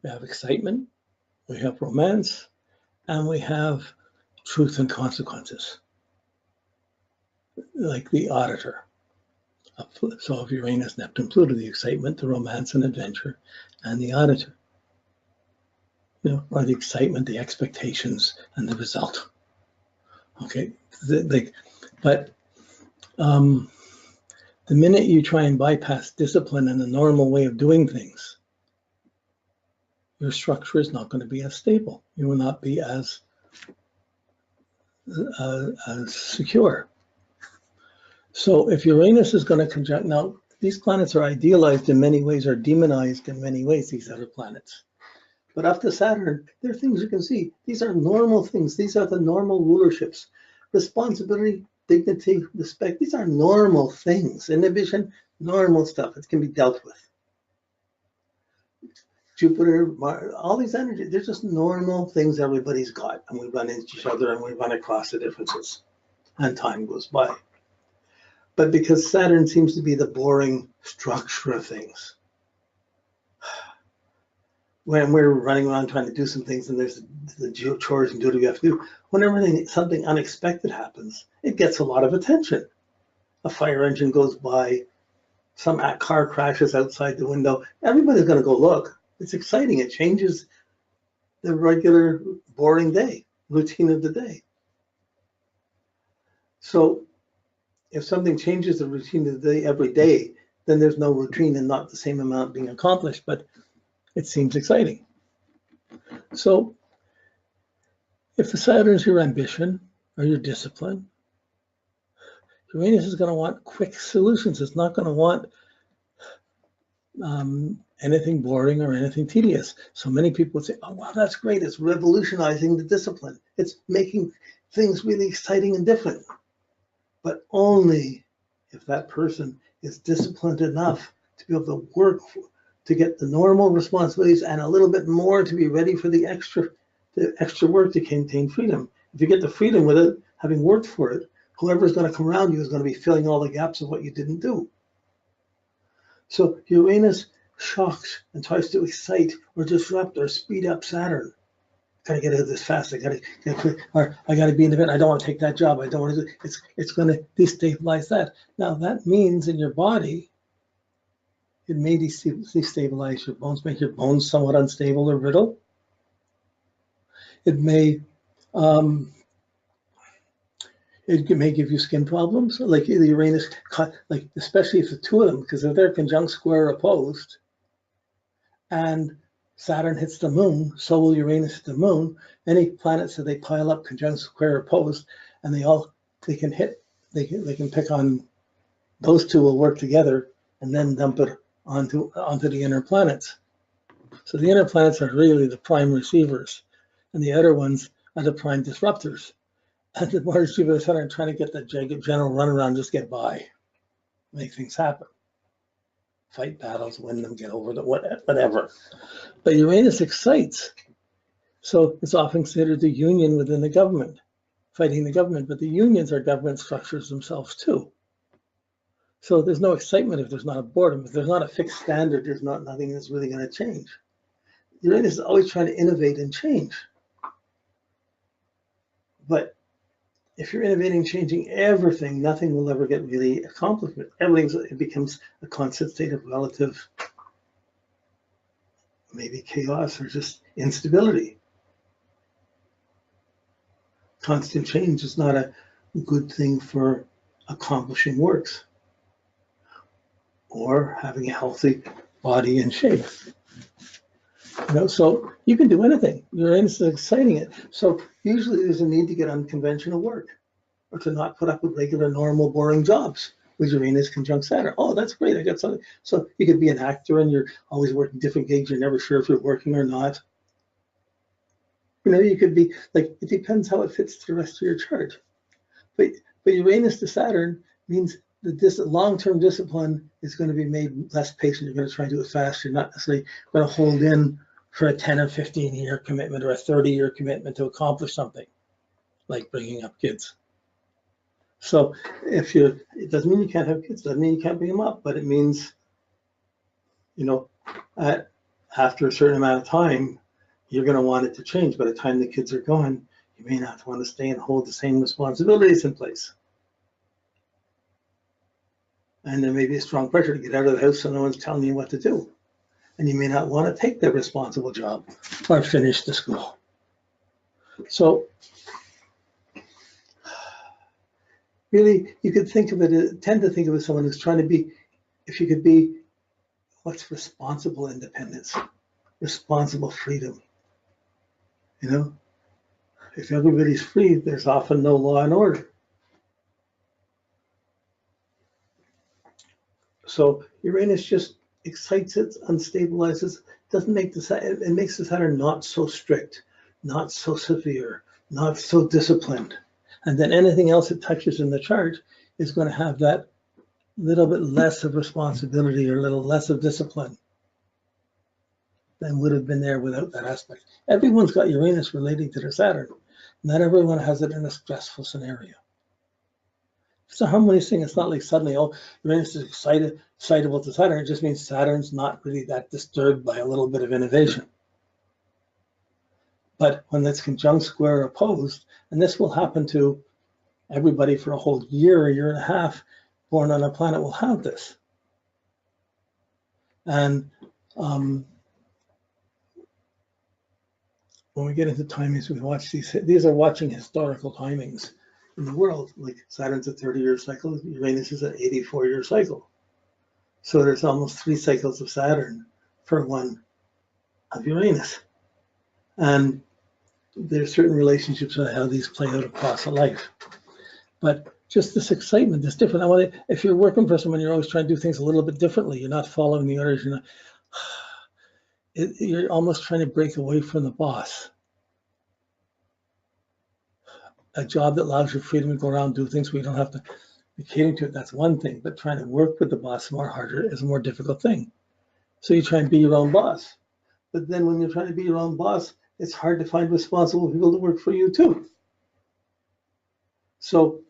We have excitement, we have romance, and we have truth and consequences, like the auditor. So of Uranus, Neptune, Pluto, the excitement, the romance and adventure, and the auditor. Or the excitement, the expectations, and the result. Okay, but the minute you try and bypass discipline and the normal way of doing things, your structure is not going to be as stable. You will not be as secure. So if Uranus is going to conjunct, now these planets are idealized in many ways, or demonized in many ways, these other planets. But up to Saturn, there are things you can see. These are normal things. These are the normal rulerships. Responsibility, dignity, respect, these are normal things. Inhibition, normal stuff. It can be dealt with. Jupiter, Mars, all these energies, they're just normal things everybody's got. And we run into each other and we run across the differences. And time goes by. But because Saturn seems to be the boring structure of things, when we're running around trying to do some things and there's the chores and duty we have to do, whenever something unexpected happens, it gets a lot of attention. A fire engine goes by, some car crashes outside the window, everybody's going to go look. It's exciting. It changes the regular boring day, routine of the day. So if something changes the routine of the day every day, then there's no routine and not the same amount being accomplished, but it seems exciting. So if the Saturn is your ambition or your discipline, Uranus is going to want quick solutions. It's not going to want anything boring or anything tedious. So many people would say, oh, wow, that's great. It's revolutionizing the discipline. It's making things really exciting and different. But only if that person is disciplined enough to be able to work to get the normal responsibilities and a little bit more to be ready for the extra work to contain freedom. If you get the freedom with it, having worked for it, whoever's going to come around you is going to be filling all the gaps of what you didn't do. So Uranus shocks and tries to excite or disrupt or speed up Saturn. Gotta get out of this fast. I gotta be independent. I don't want to take that job. I don't want to do it. It's going to destabilize that. Now that means in your body, it may destabilize your bones, make your bones somewhat unstable or brittle. It may give you skin problems, like the Uranus, like especially if the two of them, because if they're conjunct, square, opposed, and Saturn hits the moon, so will Uranus hit the moon. Any planets that they pile up conjunct, square, opposed, and they can pick on those two will work together and then dump it onto the inner planets. So the inner planets are really the prime receivers, and the outer ones are the prime disruptors. And the Mars, Jupiter, Saturn are trying to get the general runaround, just get by, make things happen, fight battles, win them, get over the whatever. But Uranus excites, so it's often considered the union within the government, fighting the government. But the unions are government structures themselves too. So there's no excitement if there's not a boredom. If there's not a fixed standard, there's nothing that's really going to change. Uranus is always trying to innovate and change. But if you're innovating, changing everything, nothing will ever get really accomplished. It becomes a constant state of relative, maybe chaos or just instability. Constant change is not a good thing for accomplishing works or having a healthy body and shape. So you can do anything. Uranus is exciting it. So usually there's a need to get unconventional work or to not put up with regular, normal, boring jobs with Uranus conjunct Saturn. Oh, that's great. I got something. So you could be an actor and you're always working different gigs. You're never sure if you're working or not. You could be like, it depends how it fits to the rest of your chart. But Uranus to Saturn means that this long-term discipline is going to be made less patient. You're going to try to do it fast. You're not necessarily going to hold in for a 10 or 15-year commitment or a 30-year commitment to accomplish something, like bringing up kids. So it doesn't mean you can't have kids, doesn't mean you can't bring them up, but it means, at after a certain amount of time, you're going to want it to change. By the time the kids are gone, you may not want to stay and hold the same responsibilities in place. And there may be a strong pressure to get out of the house so no one's telling you what to do. And you may not want to take that responsible job or finish the school. So really, you could think of it, tend to think of it as someone who's trying to be, if you could be, what's responsible independence, responsible freedom. You know, if everybody's free, there's often no law and order. So Uranus just excites it, unstabilizes, doesn't make the, it makes the Saturn not so strict, not so severe, not so disciplined. And then anything else it touches in the chart is going to have that little bit less of responsibility or a little less of discipline than would have been there without that aspect. Everyone's got Uranus relating to their Saturn. Not everyone has it in a stressful scenario. It's a harmonious thing. It's not like suddenly, oh, Uranus is excitable to Saturn. It just means Saturn's not really that disturbed by a little bit of innovation. But when that's conjunct, square, or opposed, and this will happen to everybody for a whole year and a half, born on a planet will have this. And when we get into timings, we watch these are watching historical timings in the world. Like Saturn's a 30-year cycle, Uranus is an 84-year cycle. So there's almost 3 cycles of Saturn for one of Uranus. And there's certain relationships on how these play out across a life. But just this excitement is different. If you're working for someone, you're always trying to do things a little bit differently. You're not following the orders. You're almost trying to break away from the boss. A job that allows you freedom to go around and do things where you don't have to be catering to it, that's one thing. But trying to work with the boss is a more difficult thing. So you try and be your own boss. But then when you're trying to be your own boss, it's hard to find responsible people to work for you too. So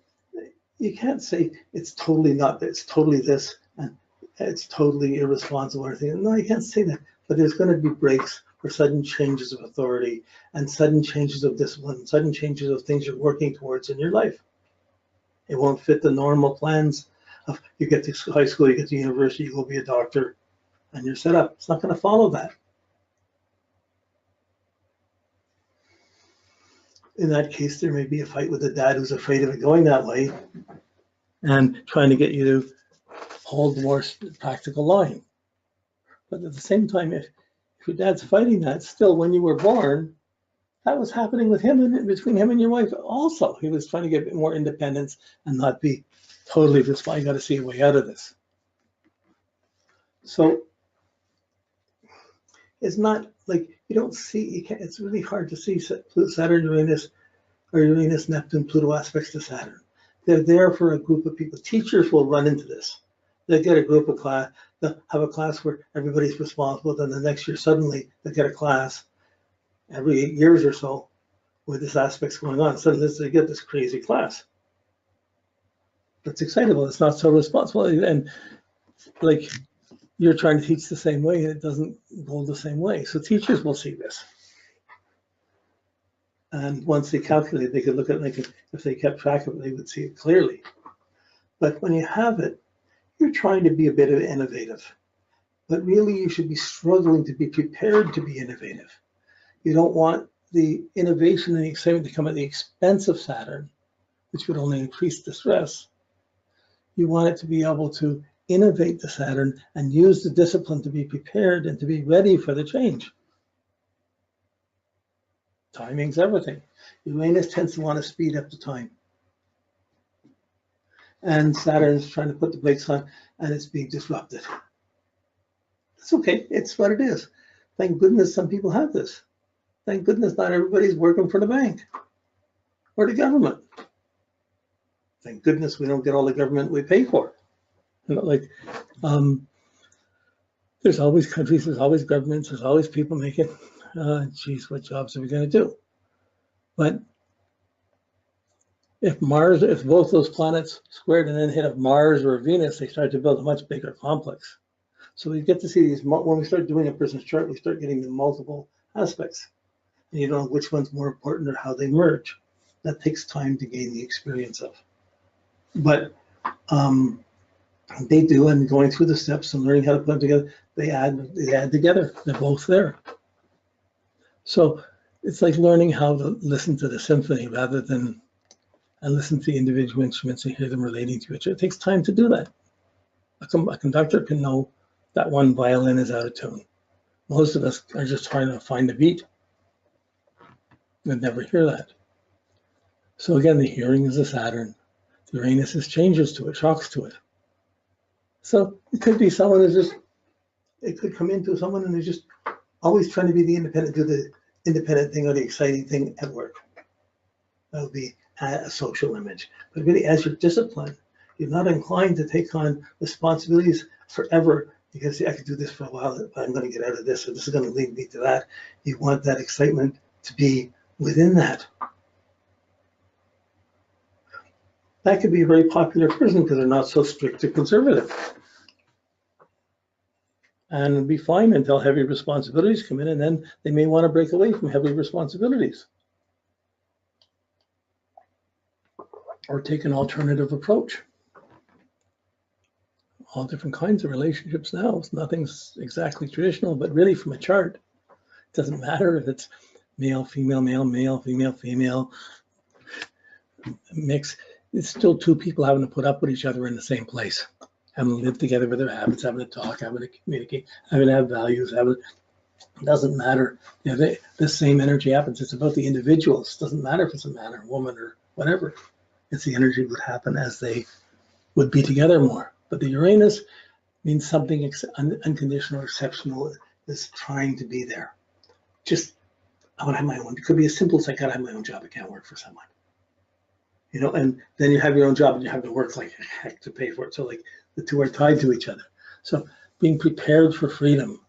you can't say it's totally not, it's totally this, and it's totally irresponsible or anything. No, you can't say that. But there's going to be breaks for sudden changes of authority and sudden changes of discipline, sudden changes of things you're working towards in your life. It won't fit the normal plans of you get to high school, you get to university, you go be a doctor, and you're set up. It's not going to follow that. In that case, there may be a fight with the dad who's afraid of it going that way and trying to get you to hold the more practical line. But at the same time, if your dad's fighting that, still when you were born, that was happening with him and between him and your wife also. He was trying to get a bit more independence and not be totally this way. I got to see a way out of this. So it's not like you don't see, you can't, it's really hard to see Saturn, Uranus, or Uranus, Neptune, Pluto aspects to Saturn. They're there for a group of people. Teachers will run into this. They'll get a group of class, they'll have a class where everybody's responsible, then the next year suddenly they'll get a class every 8 years or so with this aspects going on. Suddenly they get this crazy class. It's excitable, it's not so responsible, and like you're trying to teach the same way and it doesn't go the same way. So teachers will see this. And once they calculate, they could look at it, if they kept track of it, they would see it clearly. But when you have it, you're trying to be a bit innovative. But really, you should be struggling to be prepared to be innovative. You don't want the innovation and the excitement to come at the expense of Saturn, which would only increase the stress. You want it to be able to innovate the Saturn and use the discipline to be prepared and to be ready for the change. Timing's everything. Uranus tends to want to speed up the time. And Saturn's trying to put the brakes on and it's being disrupted. It's okay, it's what it is. Thank goodness some people have this. Thank goodness not everybody's working for the bank or the government. Thank goodness we don't get all the government we pay for. You know, like, there's always countries, there's always governments, there's always people making, geez, what jobs are we going to do? But if both those planets squared and then hit a Mars or a Venus, they start to build a much bigger complex. So we get to see these, when we start doing a person's chart, we start getting the multiple aspects. And you don't know which one's more important or how they merge. That takes time to gain the experience of. But they do, and going through the steps and learning how to put them together, they add together. They're both there. So it's like learning how to listen to the symphony rather than listen to the individual instruments and hear them relating to each other. It takes time to do that. A conductor can know that one violin is out of tune. Most of us are just trying to find a beat and never hear that. So again, the hearing is the Saturn. The Uranus is changes to it, shocks to it. So it could be someone who's just, it could come into someone and is just always trying to be the independent, do the independent thing or the exciting thing at work. That would be a social image. But really, as your discipline, you're not inclined to take on responsibilities forever because I could do this for a while, but I'm going to get out of this, or this is going to lead me to that. You want that excitement to be within that. That could be a very popular person because they're not so strict or conservative. And it'll be fine until heavy responsibilities come in, and then they may want to break away from heavy responsibilities or take an alternative approach. All different kinds of relationships now. Nothing's exactly traditional, but really from a chart, it doesn't matter if it's male, female, male, male, female, female, mix. It's still two people having to put up with each other in the same place, having to live together with their habits, having to talk, having to communicate, having to have values. It doesn't matter. You know, the same energy happens. It's about the individuals. It doesn't matter if it's a man or a woman or whatever. It's the energy would happen as they would be together more. But the Uranus means something unconditional, exceptional, is trying to be there. Just, I want to have my own. It could be as simple as I got to have my own job. I can't work for someone. You know, and then you have your own job and you have to work like heck to pay for it. So like the two are tied to each other. So being prepared for freedom.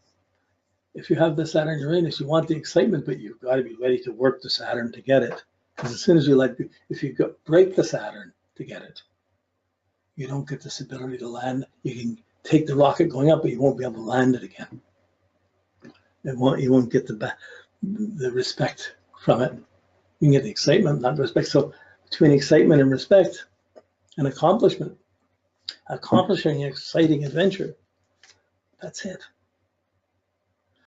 If you have the Saturn Uranus, you want the excitement, but you've got to be ready to work the Saturn to get it. Because as soon as you if you break the Saturn to get it, you don't get this ability to land. You can take the rocket going up, but you won't be able to land it again. You won't get the respect from it. You can get the excitement, not the respect. So between excitement and respect and accomplishment, accomplishing an exciting adventure, that's it.